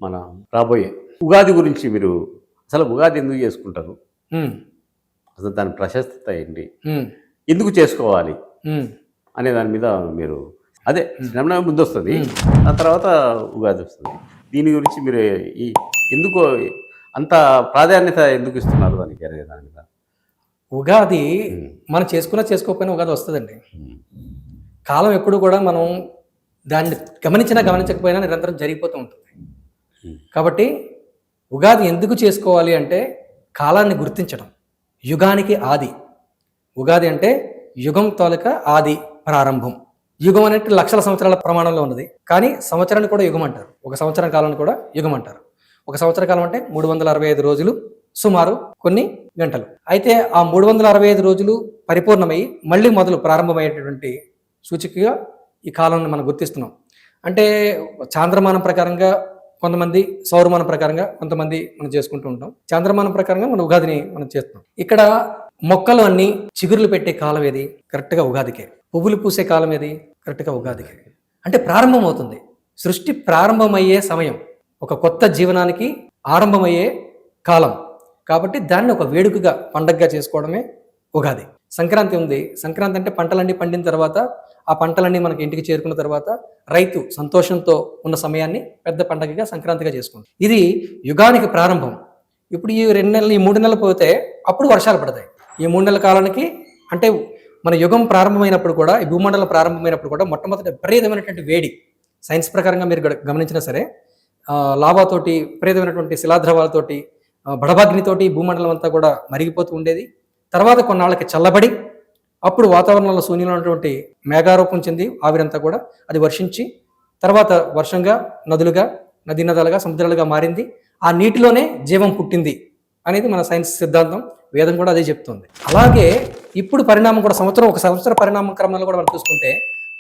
మన రాబోయే ఉగాది గురించి మీరు అసలు ఉగాది ఎందుకు చేసుకుంటారు? ఉమ్, అసలు దాని ప్రశస్తత ఏంటి? ఉమ్, ఎందుకు చేసుకోవాలి ఉమ్, అనే దాని మీద మీరు అదే శ్రీరామనవమి ముందు వస్తుంది, దాని తర్వాత ఉగాది వస్తుంది. దీని గురించి మీరు ఈ ఎందుకు అంత ప్రాధాన్యత ఎందుకు ఇస్తున్నారు దానికి అనే దాని మీద? ఉగాది ఉమ్, మనం చేసుకోకపోయినా ఉగాది వస్తుందండి. ఉమ్, కాలం ఎప్పుడు కూడా మనం దాన్ని గమనించకపోయినా నిరంతరం జరిగిపోతూ ఉంటుంది. ఉమ్, కాబట్టి ఉగాది ఎందుకు చేసుకోవాలి అంటే కాలాన్ని గుర్తించడం. యుగానికి ఆది ఉగాది అంటే యుగం తాలూకా ఆది ప్రారంభం. యుగం అనేది లక్షల సంవత్సరాల ప్రమాణంలో ఉన్నది, కానీ సంవత్సరాన్ని కూడా యుగం అంటారు. ఒక సంవత్సరం కాలాన్ని కూడా యుగం అంటారు. ఒక సంవత్సర కాలం అంటే 365 రోజులు, సుమారు కొన్ని గంటలు. అయితే ఆ 365 రోజులు పరిపూర్ణమై మళ్ళీ మొదలు ప్రారంభమయ్యేటటువంటి సూచికగా ఈ కాలాన్ని మనం గుర్తిస్తున్నాం. అంటే చాంద్రమానం ప్రకారంగా కొంతమంది, సౌరమానం ప్రకారంగా కొంతమంది మనం చేసుకుంటూ ఉంటాం. చాంద్రమానం ప్రకారంగా మన ఉగాదిని మనం చేస్తున్నాం. ఇక్కడ మొక్కలు అన్ని చిగురులు పెట్టే కాలం ఏది? కరెక్ట్గా ఉగాదికే. పువ్వులు పూసే కాలం ఏది? కరెక్ట్గా ఉగాదికే. అంటే ప్రారంభం అవుతుంది, సృష్టి ప్రారంభమయ్యే సమయం, ఒక కొత్త జీవనానికి ఆరంభమయ్యే కాలం. కాబట్టి దాన్ని ఒక వేడుకగా, పండగగా చేసుకోవడమే ఉగాది. సంక్రాంతి ఉంది. సంక్రాంతి అంటే పంటలన్నీ పండిన తర్వాత, ఆ పంటలన్నీ మనకి ఇంటికి చేరుకున్న తర్వాత రైతు సంతోషంతో ఉన్న సమయాన్ని పెద్ద పండగగా సంక్రాంతిగా చేసుకుంటాం. ఇది యుగానికి ప్రారంభం. ఇప్పుడు ఈ 2 నెలలు, ఈ 3 నెలలు పోతే అప్పుడు వర్షాలు పడతాయి. ఈ 3 నెలల కాలానికి అంటే మన యుగం ప్రారంభమైనప్పుడు కూడా, ఈ భూమండలం ప్రారంభమైనప్పుడు కూడా మొట్టమొదటి విపరీతమైనటువంటి వేడి. సైన్స్ ప్రకారంగా మీరు గమనించినా సరే, లావాతోటి, విపరీతమైనటువంటి శిలాద్రవాలతోటి, బడబాగ్నితోటి భూమండలం అంతా కూడా మరిగిపోతూ ఉండేది. తర్వాత కొన్నాళ్ళకి చల్లబడి అప్పుడు వాతావరణంలో శూన్యంలో ఉన్నటువంటి మేఘారూపం చెంది ఆవిరంతా కూడా అది వర్షించి తర్వాత వర్షంగా, నదులుగా, నదీనదాలుగా, సముద్రాలుగా మారింది. ఆ నీటిలోనే జీవం పుట్టింది అనేది మన సైన్స్ సిద్ధాంతం. వేదం కూడా అదే చెప్తుంది. అలాగే ఇప్పుడు పరిణామం కూడా ఒక సంవత్సర పరిణామ క్రమంలో కూడా మనం చూసుకుంటే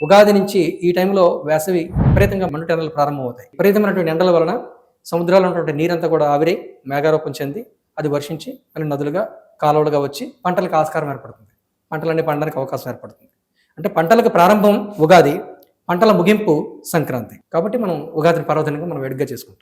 ఉగాది నుంచి ఈ టైంలో వేసవి విపరీతంగా మండుటెండలు ప్రారంభమవుతాయి. విపరీతమైనటువంటి ఎండల వలన సముద్రాల్లో ఉన్నటువంటి నీరంతా కూడా ఆవిరై మేఘారూపం చెంది అది వర్షించి మళ్ళీ నదులుగా, కాలువలుగా వచ్చి పంటలకు ఆస్కారం ఏర్పడుతుంది. పంటలన్నీ పండడానికి అవకాశం ఏర్పడుతుంది. అంటే పంటలకు ప్రారంభం ఉగాది, పంటల ముగింపు సంక్రాంతి. కాబట్టి మనం ఉగాదిని పర్వదినంగా మనం వేడుకగా చేసుకుంటాం.